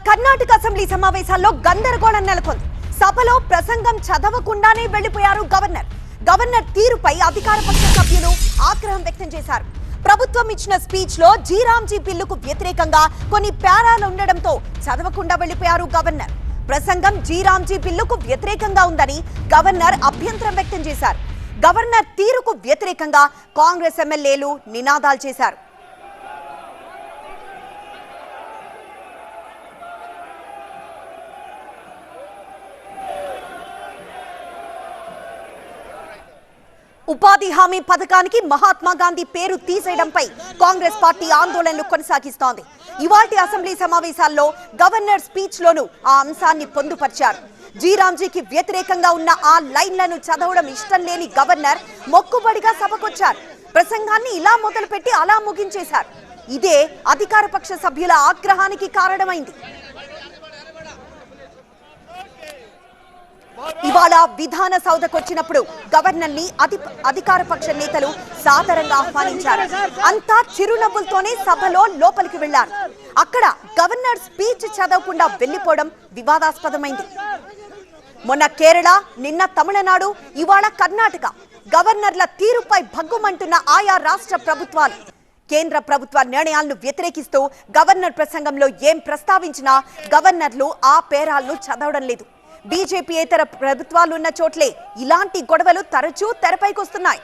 Karnataka assembly సమావేశాల్లో గందరగోళం నెలకొంది. సభలో ప్రసంగం చదవకుండానే వెళ్లిపోయారు గవర్నర్. గవర్నర్ తీరుపై అధికార పక్ష సభ్యులు ఆగ్రహం వ్యక్తం చేశారు. ప్రభుత్వం ఇచ్చిన స్పీచ్ లో జీరాంజీ బిల్లుకు వ్యతిరేకంగా కొన్ని ప్యారాలు ఉండడంతో చదవకుండా వెళ్లిపోయారు గవర్నర్. ప్రసంగం జీరాంజీ బిల్లుకు వ్యతిరేకంగా ఉందని గవర్నర్ అభ్యంతరం వ్యక్తం చేశారు. గవర్నర్ తీరుకు వ్యతిరేకంగా కాంగ్రెస్ ఎమ్మెల్యేలు నినాదాలు చేశారు. ఉపాధి హామీ పథకానికి మహాత్మా గాంధీ పేరు తీసేయడంపై కాంగ్రెస్ పార్టీ ఆందోళనలు కొనసాగిస్తోంది. ఇవాల్టి అసెంబ్లీ సమావేశాల్లో గవర్నర్ స్పీచ్ లోను ఆ అంశాన్ని పొందుపరిచారు. జీరాంజీకి వ్యతిరేకంగా ఉన్న ఆ లైన్లను చదవడం ఇష్టం లేని గవర్నర్ మొక్కుబడిగా సభకొచ్చారు. ప్రసంగాన్ని ఇలా మొదలుపెట్టి అలా ముగించేశారు. ఇదే అధికార పక్ష సభ్యుల ఆగ్రహానికి కారణమైంది. ఇవాళ విధాన సౌధకొచ్చినప్పుడు గవర్నర్ ని అధికార పక్ష నేతలు సాదరంగా ఆహ్వానించారు. అంతా చిరునవ్వులతోనే సభలో లోపలికి వెళ్లారు. అక్కడ గవర్నర్ స్పీచ్ చదవకుండా వెళ్లిపోవడం వివాదాస్పదమైంది. మొన్న కేరళ, నిన్న తమిళనాడు, ఇవాళ కర్ణాటక గవర్నర్ల తీరుపై భగ్గుమంటున్న ఆయా రాష్ట్ర ప్రభుత్వాలు కేంద్ర ప్రభుత్వ నిర్ణయాలను వ్యతిరేకిస్తూ గవర్నర్ ప్రసంగంలో ఏం ప్రస్తావించినా గవర్నర్లు ఆ పేరాలను చదవడం లేదు. బీజేపీయేతర ప్రభుత్వాలున్న చోట్లే ఇలాంటి గొడవలు తరచూ తెరపైకొస్తున్నాయి.